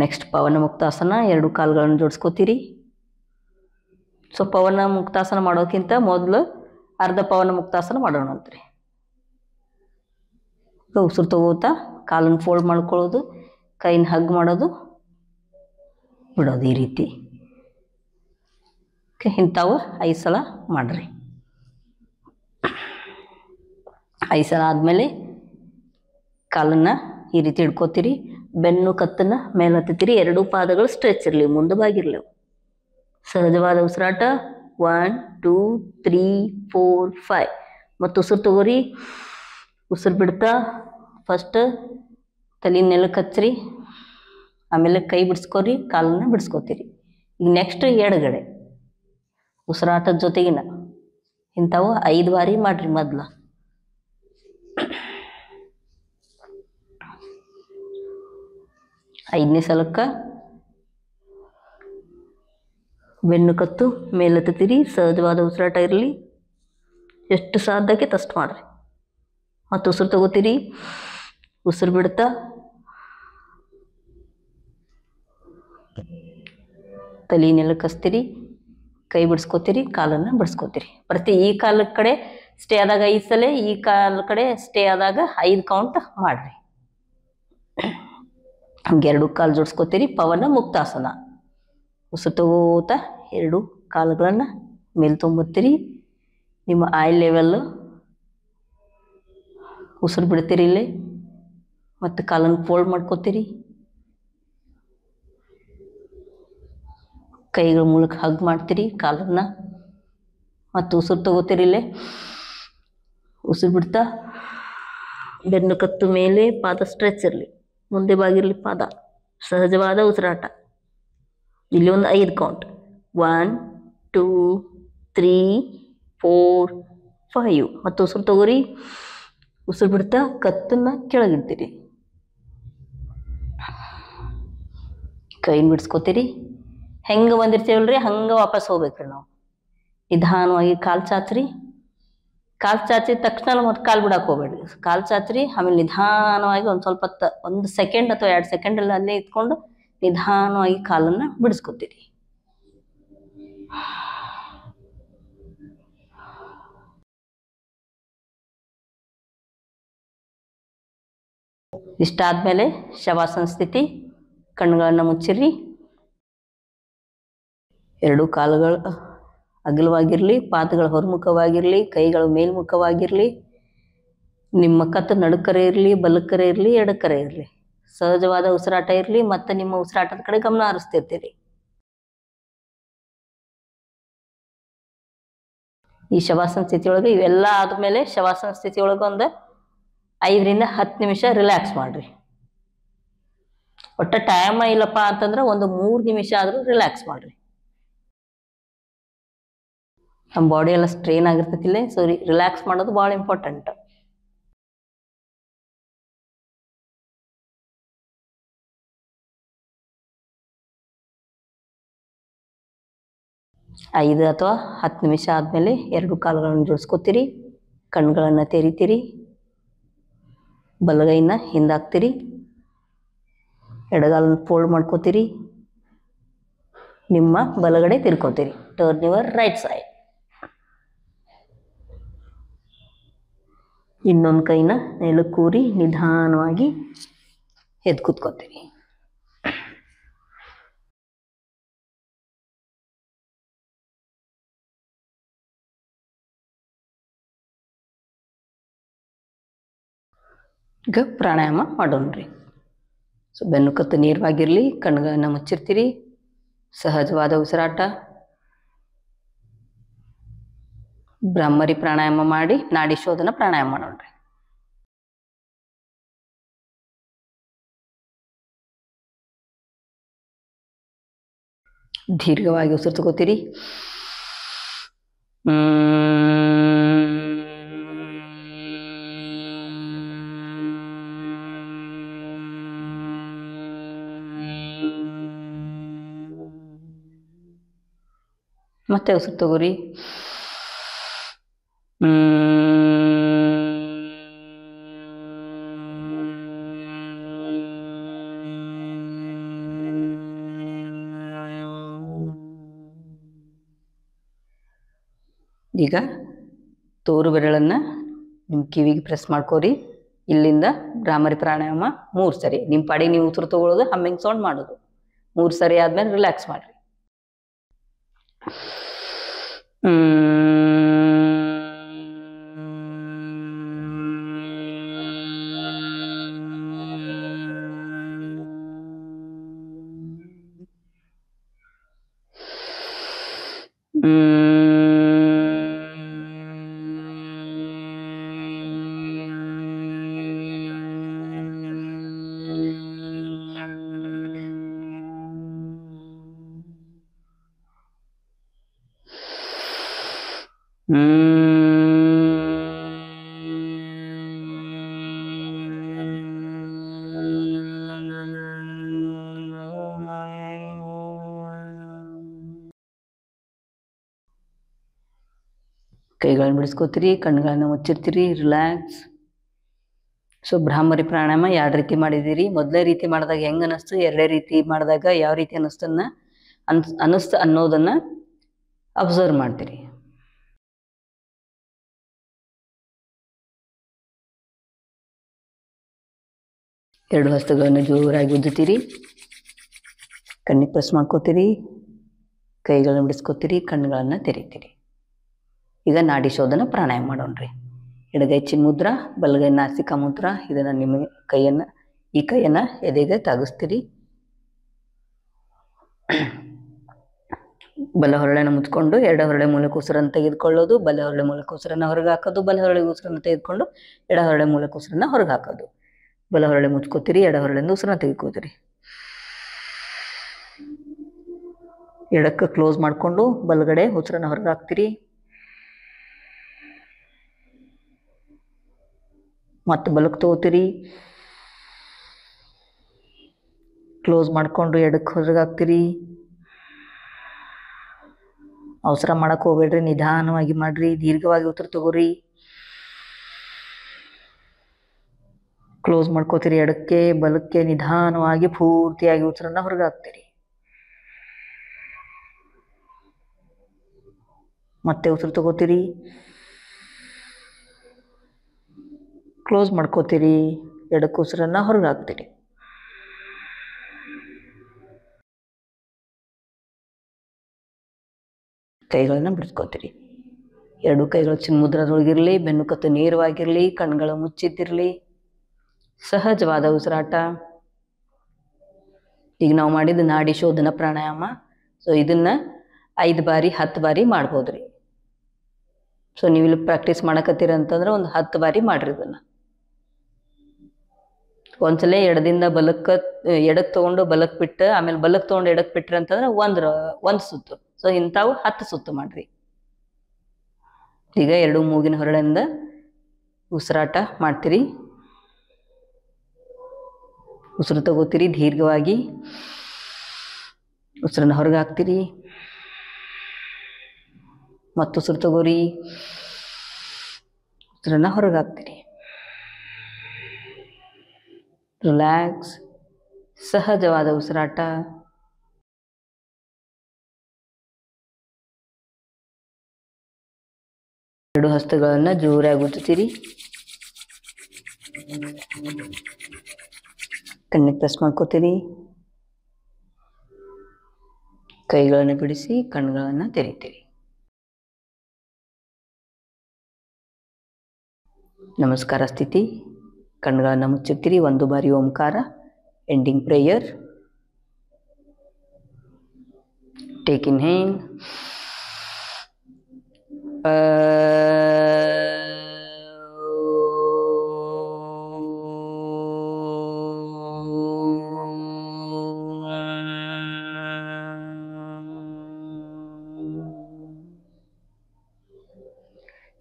ನೆಕ್ಸ್ಟ್ ಪವನ ಮುಕ್ತಾಸನ. 2 ಕಾಲುಗಳನ್ನು ಜೋಡಿಸ್ಕೋತೀರಿ. ಸೊ ಪವನ ಮುಕ್ತಾಸನ ಮಾಡೋಕ್ಕಿಂತ ಮೊದಲು ಅರ್ಧ ಪವನ ಮುಕ್ತಾಸನ ಮಾಡೋಣ ಅಂತ್ರಿ. ಉಸಿರು ತಗೋತಾ ಕಾಲನ್ನು ಫೋಲ್ಡ್ ಮಾಡ್ಕೊಳ್ಳೋದು, ಕೈನ ಹಗ್ ಮಾಡೋದು, ಬಿಡೋದು ಈ ರೀತಿ. ಇಂಥವು 5 ಸಲ ಮಾಡ್ರಿ. 5 ಸಲ ಆದಮೇಲೆ ಕಾಲನ್ನು ಈ ರೀತಿ ಹಿಡ್ಕೋತೀರಿ. ಬೆನ್ನು ಕತ್ತನ್ನು ಮೇಲೆ ಹತ್ತೀರಿ. 2 ಪಾದಗಳು ಸ್ಟ್ರೆಚ್ ಇರಲಿ, ಮುಂದೆ ಬಾಗಿರ್ಲಿ. ಸಹಜವಾದ ಉಸಿರಾಟ. 1 2 3 4 5 ಮತ್ತು ಉಸಿರು ತಗೋರಿ. ಉಸಿರು ಬಿಡ್ತಾ ಫಸ್ಟ್ ತಲೆ ನೆಲಕ್ಕೆ ಹಚ್ಚಿರಿ. ಆಮೇಲೆ ಕೈ ಬಿಡಿಸ್ಕೋರಿ, ಕಾಲನ್ನು ಬಿಡಿಸ್ಕೋತೀರಿ. ಈಗ ನೆಕ್ಸ್ಟ್ ಎಡಗಡೆ ಉಸಿರಾಟದ ಜೊತೆಗಿನ ಇಂಥವು 5 ಬಾರಿ ಮಾಡ್ರಿ. ಮೊದಲ 5ನೇ ಸಲಕ್ಕೆ ಬೆನ್ನು ಕತ್ತು ಮೇಲೆತ್ತೀರಿ. ಸಹಜವಾದ ಉಸಿರಾಟ ಇರಲಿ. ಎಷ್ಟು ಸಾಧ್ಯಕ್ಕೆ ಅಷ್ಟು ಮಾಡ್ರಿ. ಮತ್ತು ಉಸಿರು ತಗೋತೀರಿ. ಉಸಿರು ಬಿಡ್ತಾ ತಲೆ ನೆಲಕ್ಕೆ ಹಚ್ತೀರಿ. ಕೈ ಬಿಡಿಸ್ಕೋತೀರಿ, ಕಾಲನ್ನು ಬಿಡಿಸ್ಕೋತೀರಿ. ಪ್ರತಿ ಈ ಕಾಲದ ಕಡೆ ಸ್ಟೇ ಆದಾಗ 5 ಸಲ, ಈ ಕಾಲ ಕಡೆ ಸ್ಟೇ ಆದಾಗ 5 ಕೌಂಟ್ ಮಾಡ್ರಿ. ಹಂಗೆ 2 ಕಾಲು ಜೋಡಿಸ್ಕೋತೀರಿ. ಪವನ ಮುಕ್ತಾಸನ. ಉಸಿರು ತಗೋತಾ 2 ಕಾಲುಗಳನ್ನು ಮೇಲೆ ತೊಂಬತ್ತೀರಿ. ನಿಮ್ಮ ಐ ಲೆವೆಲ್ಲು ಉಸಿರು ಬಿಡ್ತೀರಿ ಇಲ್ಲಿ. ಮತ್ತು ಕಾಲನ್ನು ಫೋಲ್ಡ್ ಮಾಡ್ಕೋತೀರಿ. ಕೈಗಳ ಮೂಲಕ ಹಗ್ ಮಾಡ್ತೀರಿ ಕಾಲನ್ನು. ಮತ್ತು ಉಸಿರು ತಗೋತೀರಿ ಇಲ್ಲೇ. ಉಸಿರು ಬಿಡ್ತಾ ಬೆನ್ನು ಕತ್ತು ಮೇಲೆ, ಪಾದ ಸ್ಟ್ರೆಚ್ ಇರಲಿ, ಮುಂದೆ ಬಾಗಿರಲಿ ಪಾದ. ಸಹಜವಾದ ಉಸಿರಾಟ. ಇಲ್ಲಿ ಒಂದು 5 ಕೌಂಟ್. 1 2 3 4 5 ಮತ್ತು ಉಸಿರು ತಗೋರಿ. ಉಸಿರು ಬಿಡ್ತಾ ಕತ್ತನ್ನು ಕೆಳಗಿಡ್ತೀರಿ. ಕೈನ ಬಿಡಿಸ್ಕೋತೀರಿ. ಹೆಂಗೆ ಬಂದಿರ್ತೀವಲ್ರಿ ಹಂಗೆ ವಾಪಸ್ ಹೋಗ್ಬೇಕ್ರಿ ನಾವು. ನಿಧಾನವಾಗಿ ಕಾಲು ಚಾಚ್ರಿ. ಕಾಲು ಚಾಚಿದ ತಕ್ಷಣ ಮತ್ತೆ ಕಾಲು ಬಿಡಕ್ಕೆ ಹೋಗ್ಬೇಡ್ರಿ. ಕಾಲು ಚಾಚ್ರಿ. ಆಮೇಲೆ ನಿಧಾನವಾಗಿ ಒಂದು ಸ್ವಲ್ಪ 1 ಸೆಕೆಂಡ್ ಅಥವಾ 2 ಸೆಕೆಂಡಲ್ಲಿ ಅಲ್ಲೇ ಇಟ್ಕೊಂಡು ನಿಧಾನವಾಗಿ ಕಾಲನ್ನು ಬಿಡಿಸ್ಕೋತೀರಿ. ಇಷ್ಟಾದ್ಮೇಲೆ ಶವಾಸನ ಸ್ಥಿತಿ. ಕಣ್ಣುಗಳನ್ನು ಮುಚ್ಚಿರಿ. 2 ಕಾಲುಗಳು ಅಗಲವಾಗಿರಲಿ, ಪಾದಗಳು ಹೊರಮುಖವಾಗಿರಲಿ, ಕೈಗಳು ಮೇಲ್ಮುಖವಾಗಿರಲಿ. ನಿಮ್ಮ ಕತ್ತು ನಡುಕರೆ ಇರಲಿ, ಬಲಕ್ಕರೆ ಇರಲಿ, ಎಡಕ್ಕರೆ ಇರಲಿ. ಸಹಜವಾದ ಉಸಿರಾಟ ಇರಲಿ. ಮತ್ತು ನಿಮ್ಮ ಉಸಿರಾಟದ ಕಡೆ ಗಮನ ಹರಿಸ್ತಿರ್ತೀರಿ. ಈ ಶವಾಸನ ಸ್ಥಿತಿಯೊಳಗೆ ಇವೆಲ್ಲ ಆದಮೇಲೆ ಶವಾಸನ ಸ್ಥಿತಿಯೊಳಗೆ ಒಂದು 5 ರಿಂದ 10 ನಿಮಿಷ ರಿಲ್ಯಾಕ್ಸ್ ಮಾಡ್ರಿ. ಒಟ್ಟು ಟೈಮ್ ಇಲ್ಲಪ್ಪ ಅಂತಂದ್ರೆ ಒಂದು 3 ನಿಮಿಷ ಆದರೂ ರಿಲ್ಯಾಕ್ಸ್ ಮಾಡ್ರಿ. ನಮ್ಮ ಬಾಡಿ ಎಲ್ಲ ಸ್ಟ್ರೈನ್ ಆಗಿರ್ತೈತಿಲ್ಲ. ಸೊ ರಿಲ್ಯಾಕ್ಸ್ ಮಾಡೋದು ಭಾಳ ಇಂಪಾರ್ಟೆಂಟ್. ಐದು ಅಥವಾ 10 ನಿಮಿಷ ಆದಮೇಲೆ 2 ಕಾಲುಗಳನ್ನು ಜೋಡಿಸ್ಕೋತೀರಿ. ಕಣ್ಗಳನ್ನು ತೆರಿತೀರಿ. ಬಲಗೈನ ಹಿಂದಾಕ್ತೀರಿ. ಎಡಗಾಲನ್ನು ಫೋಲ್ಡ್ ಮಾಡ್ಕೋತೀರಿ. ನಿಮ್ಮ ಬಲಗಡೆ ತಿರ್ಕೋತೀರಿ. Turn your right side. ಇನ್ನೊಂದು ಕೈನ ನೆಲಕ್ಕೆ ಕೂರಿ ನಿಧಾನವಾಗಿ ಎದ್ದು ಕೂತ್ಕೋತೀರಿ. ಈಗ ಪ್ರಾಣಾಯಾಮ ಮಾಡೋಣ್ರಿ. ಸೊ ಬೆನ್ನು ಕತ್ತು ನೇರವಾಗಿರಲಿ, ಕಣ್ಗಳನ್ನು ಮುಚ್ಚಿರ್ತೀರಿ. ಸಹಜವಾದ ಉಸಿರಾಟ. ಬ್ರಹ್ಮರಿ ಪ್ರಾಣಾಯಾಮ ಮಾಡಿ ನಾಡಿ ಶೋಧನ ಪ್ರಾಣಾಯಾಮ ಮಾಡೋಣ್ರಿ. ದೀರ್ಘವಾಗಿ ಉಸಿರು ತಗೋತೀರಿ. ಮತ್ತೆ ಉಸಿರು ತಗೋರಿ. ಈಗ ತೋರು ಬೆರಳನ್ನು ನಿಮ್ಮ ಕಿವಿಗೆ ಪ್ರೆಸ್ ಮಾಡ್ಕೋರಿ. ಇಲ್ಲಿಂದ ಭ್ರಾಮರಿ ಪ್ರಾಣಾಯಾಮ 3 ಸರಿ. ನಿಮ್ಮ ಪಾಡಿಗೆ ನೀವು ಉಸಿರು ತಗೊಳ್ಳೋದು, ಹಮ್ಮಿಂಗ್ ಸೌಂಡ್ ಮಾಡೋದು. 3 ಸರಿ ಆದ್ಮೇಲೆ ರಿಲ್ಯಾಕ್ಸ್ ಮಾಡ್ರಿ. ಕೈಗಳನ್ನ ಬಿಡಿಸ್ಕೋತೀರಿ, ಕಣ್ಗಳನ್ನ ಮುಚ್ಚಿರ್ತೀರಿ, ರಿಲ್ಯಾಕ್ಸ್. ಸೊ ಭ್ರಾಮರಿ ಪ್ರಾಣಾಯಾಮ 2 ರೀತಿ ಮಾಡಿದ್ದೀರಿ. ಮೊದಲೇ ರೀತಿ ಮಾಡಿದಾಗ ಹೆಂಗೆ ಅನ್ನಿಸ್ತು, 2ನೇ ರೀತಿ ಮಾಡಿದಾಗ ಯಾವ ರೀತಿ ಅನ್ನಿಸ್ತು ಅನ್ನೋದನ್ನು ಅಬ್ಸರ್ವ್ ಮಾಡ್ತೀರಿ. ಎರಡು ಹಸ್ತಗಳನ್ನು ಜೋರಾಗಿ ಉಜ್ಜುತ್ತೀರಿ, ಕಣ್ಣಿಗೆ ಪ್ರೆಸ್ ಮಾಡ್ಕೋತೀರಿ, ಕೈಗಳನ್ನ ಬಿಡಿಸ್ಕೋತೀರಿ, ಕಣ್ಣುಗಳನ್ನು ತೆರೀತೀರಿ. ಈಗ ನಾಡಿ ಶೋಧನ ಪ್ರಾಣಾಯಾಮ ಮಾಡೋಣ್ರಿ. ಎಡಗೈ ಚಿನ್ಮುದ್ರ, ಬಲಗೈ ನಾಸಿಕಾ ಮುದ್ರ. ಇದನ್ನು ನಿಮ್ಮ ಈ ಕೈಯನ್ನು ಎದೆಗೆ ತಾಗಿಸ್ತೀರಿ. ಬಲ ಹೊರಳೆನ ಮುಚ್ಕೊಂಡು ಎಡ ಹೊರಳೆ ಮೂಲಕ ಉಸಿರನ್ನು ತೆಗೆದುಕೊಳ್ಳೋದು, ಬಲ ಹೊರಳೆ ಮೂಲಕ ಉಸಿರನ್ನು ಹೊರಗೆ ಹಾಕೋದು, ಬಲ ಹೊರಳೆ ಉಸಿರನ್ನು ತೆಗೆದುಕೊಂಡು ಎಡ ಹೊರಳೆ ಮೂಲಕ ಉಸಿರನ್ನು ಹೊರಗೆ ಹಾಕೋದು. ಬಲ ಹೊರಳೆ ಮುಚ್ಕೋತೀರಿ, ಎಡ ಹೊರಳೆಯಿಂದ ಉಸಿರನ್ನು ತೆಗೆದುಕೋತೀರಿ. ಎಡಕ್ಕೆ ಕ್ಲೋಸ್ ಮಾಡಿಕೊಂಡು ಬಲಗಡೆ ಉಸಿರನ್ನು ಹೊರಗೆ ಹಾಕ್ತೀರಿ. ಮತ್ತು ಬಲಕ್ಕೆ ತಗೋತೀರಿ, ಕ್ಲೋಸ್ ಮಾಡಿಕೊಂಡು ಎಡಕ್ಕೆ ಹೊರಗೆ ಹಾಕ್ತೀರಿ. ಅವಸರ ಮಾಡಕ್ಕೆ ಹೋಗ್ಬೇಡ್ರಿ, ನಿಧಾನವಾಗಿ ಮಾಡ್ರಿ. ದೀರ್ಘವಾಗಿ ಉಸಿರು ತಗೋರಿ. ಕ್ಲೋಸ್ ಮಾಡ್ಕೋತೀರಿ, ಎಡಕ್ಕೆ ಬಲಕ್ಕೆ ನಿಧಾನವಾಗಿ ಪೂರ್ತಿಯಾಗಿ ಉಸಿರನ್ನು ಹೊರಗೆ ಹಾಕ್ತೀರಿ. ಮತ್ತೆ ಉಸಿರು ತಗೋತೀರಿ, ಕ್ಲೋಸ್ ಮಾಡ್ಕೋತೀರಿ, ಎಡಕ್ಕೆ ಉಸಿರನ್ನು ಹೊರಗೆ ಹಾಕ್ತೀರಿ. ಕೈಗಳನ್ನು ಬಿಡಿಸ್ಕೋತೀರಿ. 2 ಕೈಗಳು ಚಿನ್ಮುದ್ರದೊಳಗಿರಲಿ, ಬೆನ್ನು ಕತ್ತು ನೇರವಾಗಿರಲಿ, ಕಣ್ಗಳು ಮುಚ್ಚಿದ್ದಿರಲಿ. ಸಹಜವಾದ ಉಸಿರಾಟ. ಈಗ ನಾವು ಮಾಡಿದ ನಾಡಿ ಶೋಧನ ಪ್ರಾಣಾಯಾಮ. ಸೊ ಇದನ್ನು 5 ಬಾರಿ 10 ಬಾರಿ ಮಾಡ್ಬೋದ್ರಿ. ಸೊ ನೀವು ಇಲ್ಲಿ ಪ್ರಾಕ್ಟೀಸ್ ಮಾಡಕತ್ತೀರ ಅಂತಂದ್ರೆ ಒಂದು 10 ಬಾರಿ ಮಾಡ್ರಿ. ಇದನ್ನು ಒಂದ್ಸಲ ಎಡದಿಂದ ಎಡಕ್ಕೆ ತೊಗೊಂಡು ಬಲಕ್ಕೆ ಬಿಟ್ಟು, ಆಮೇಲೆ ಬಲಕ್ಕೆ ತೊಗೊಂಡು ಎಡಕ್ಕೆ ಬಿಟ್ರಿ ಅಂತಂದ್ರೆ ಒಂದು ಸುತ್ತು. ಸೊ ಇಂಥವು 10 ಸುತ್ತು ಮಾಡ್ರಿ. ಈಗ 2 ಮೂಗಿನ ಹೊರಳಿಂದ ಉಸಿರಾಟ ಮಾಡ್ತೀರಿ. ಉಸಿರು ತಗೋತೀರಿ, ದೀರ್ಘವಾಗಿ ಉಸಿರನ್ನು ಹೊರಗೆ ಹಾಕ್ತೀರಿ. ಮತ್ತು ಉಸಿರು ತಗೋರಿ, ಉಸಿರನ್ನು ಹೊರಗೆ ಹಾಕ್ತೀರಿ. ರಿಲ್ಯಾಕ್ಸ್. ಸಹಜವಾದ ಉಸಿರಾಟ. ಎರಡು ಹಸ್ತಗಳನ್ನು ಜೋರಾಗಿ ಉಜ್ಜುತ್ತೀರಿ. ಕಣ್ಣಿಗೆ ಪ್ರೆಸ್ ಮಾಡ್ಕೋತೀರಿ. ಕೈಗಳನ್ನು ಬಿಡಿಸಿ ಕಣ್ಣುಗಳನ್ನು ತೆರೀತೀರಿ. ನಮಸ್ಕಾರ ಸ್ಥಿತಿ. ಕಣ್ಣುಗಳನ್ನು ಮುಚ್ಚುತ್ತೀರಿ. 1 ಬಾರಿ ಓಂಕಾರ, ending prayer. Take in hand.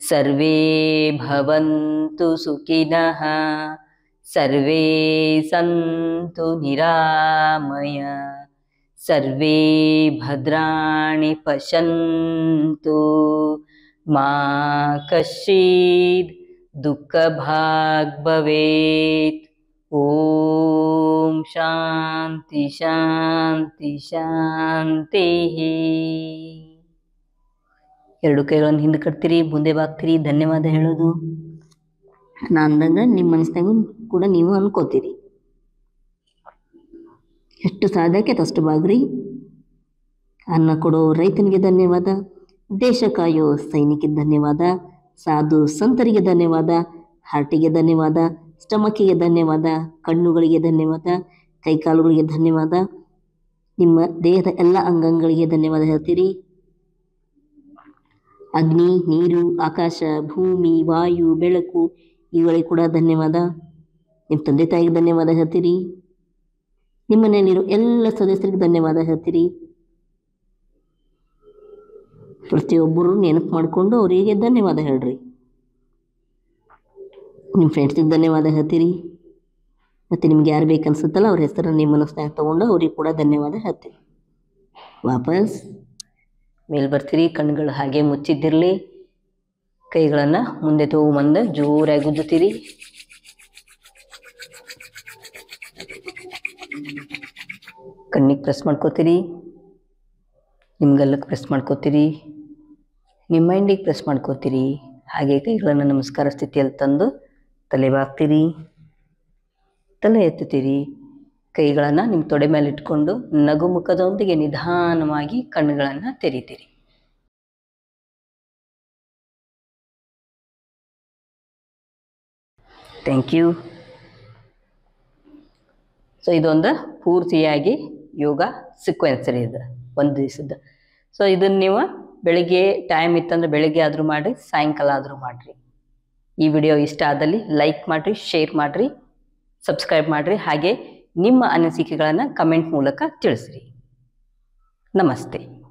सर्वे भवन्तु सुखिनः, सर्वे सन्तु निरामय, सर्वे भद्राणि पश्यन्तु, मा कश्चित् दुःखभाग् भवेत्. ಓಂ ಶಾಂತಿ ಶಾಂತಿ ಶಾಂತಿಃ. ಎರಡು ಕೈಗಳನ್ನು ಹಿಂದೆ ಕಟ್ತೀರಿ, ಮುಂದೆ ಬಾಗ್ತೀರಿ, ಧನ್ಯವಾದ ಹೇಳೋದು. ನಾ ಅಂದಾಗ ನಿಮ್ಮ ಮನಸ್ಸಿನಾಗೂ ಕೂಡ ನೀವು ಅನ್ಕೋತೀರಿ. ಎಷ್ಟು ಸಾಧ್ಯಕ್ಕೆ ಅಷ್ಟು ಬಾಗ್ರಿ. ಅನ್ನ ಕೊಡೋ ರೈತನಿಗೆ ಧನ್ಯವಾದ, ದೇಶ ಕಾಯೋ ಸೈನಿಕಿಗೆ ಧನ್ಯವಾದ, ಸಾಧು ಸಂತರಿಗೆ ಧನ್ಯವಾದ, ಹಾರ್ಟಿಗೆ ಧನ್ಯವಾದ, ಸ್ಟಮಕ್ಕಿಗೆ ಧನ್ಯವಾದ, ಕಣ್ಣುಗಳಿಗೆ ಧನ್ಯವಾದ, ಕೈಕಾಲುಗಳಿಗೆ ಧನ್ಯವಾದ, ನಿಮ್ಮ ದೇಹದ ಎಲ್ಲ ಅಂಗಾಂಗಗಳಿಗೆ ಧನ್ಯವಾದ ಹೇಳ್ತೀರಿ. ಅಗ್ನಿ, ನೀರು, ಆಕಾಶ, ಭೂಮಿ, ವಾಯು, ಬೆಳಕು ಇವುಗಳಿಗೆ ಕೂಡ ಧನ್ಯವಾದ. ನಿಮ್ಮ ತಂದೆ ತಾಯಿಗೆ ಧನ್ಯವಾದ ಹೇಳ್ತೀರಿ. ನಿಮ್ಮ ಮನೆಯಲ್ಲಿರೋ ಎಲ್ಲ ಸದಸ್ಯರಿಗೆ ಧನ್ಯವಾದ ಹೇಳ್ತೀರಿ. ಪ್ರತಿಯೊಬ್ಬರು ನೆನಪು ಮಾಡಿಕೊಂಡು ಅವರಿಗೆ ಧನ್ಯವಾದ ಹೇಳ್ರಿ. ನಿಮ್ಮ ಫ್ರೆಂಡ್ಸಿಗೆ ಧನ್ಯವಾದ ಹೇಳ್ತೀರಿ. ಮತ್ತು ನಿಮ್ಗೆ ಯಾರು ಬೇಕನ್ಸುತ್ತಲ್ಲ ಅವ್ರ ಹೆಸರನ್ನು ನಿಮ್ಮ ಮನಸ್ಸಿನಾಗ ತೊಗೊಂಡು ಅವ್ರಿಗೆ ಕೂಡ ಧನ್ಯವಾದ ಹೇಳ್ತೀರಿ. ವಾಪಸ್ ಮೇಲೆ ಬರ್ತೀರಿ. ಕಣ್ಣುಗಳು ಹಾಗೆ ಮುಚ್ಚಿದ್ದಿರಲಿ. ಕೈಗಳನ್ನು ಮುಂದೆ ತಗೊಂಬಂದು ಜೋರಾಗಿ ಉಜ್ಜುತ್ತೀರಿ. ಕಣ್ಣಿಗೆ ಪ್ರೆಸ್ ಮಾಡ್ಕೋತೀರಿ, ನಿಮ್ಗೆಲ್ಲಕ್ಕೆ ಪ್ರೆಸ್ ಮಾಡ್ಕೋತೀರಿ, ನಿಮ್ಮ ಮೈಂಡಿಗೆ ಪ್ರೆಸ್ ಮಾಡ್ಕೋತೀರಿ. ಹಾಗೆ ಕೈಗಳನ್ನು ನಮಸ್ಕಾರ ಸ್ಥಿತಿಯಲ್ಲಿ ತಂದು ತಲೆ ಬಾಗ್ತೀರಿ, ತಲೆ ಎತ್ತುತ್ತೀರಿ. ಕೈಗಳನ್ನು ನಿಮ್ಮ ತೊಡೆ ಮೇಲೆ ಇಟ್ಕೊಂಡು ನಗು ಮುಖದೊಂದಿಗೆ ನಿಧಾನವಾಗಿ ಕಣ್ಣುಗಳನ್ನು ತೆರೀತೀರಿ. Thank you. ಸೊ ಇದೊಂದು ಪೂರ್ತಿಯಾಗಿ ಯೋಗ ಸೀಕ್ವೆನ್ಸರಿ ಇದೆ ಒಂದು ದಿವಸದ. ಸೊ ಇದನ್ನು ನೀವು ಬೆಳಿಗ್ಗೆ ಟೈಮ್ ಇತ್ತಂದ್ರೆ ಬೆಳಿಗ್ಗೆ ಆದರೂ ಮಾಡಿ, ಸಾಯಂಕಾಲ ಆದರೂ ಮಾಡಿರಿ. ಈ ವಿಡಿಯೋ ಇಷ್ಟ ಆದಲ್ಲಿ ಲೈಕ್ ಮಾಡಿರಿ, ಶೇರ್ ಮಾಡಿರಿ, ಸಬ್ಸ್ಕ್ರೈಬ್ ಮಾಡಿರಿ. ಹಾಗೆ ನಿಮ್ಮ ಅನಿಸಿಕೆಗಳನ್ನು ಕಮೆಂಟ್ ಮೂಲಕ ತಿಳಿಸ್ರಿ. ನಮಸ್ತೆ.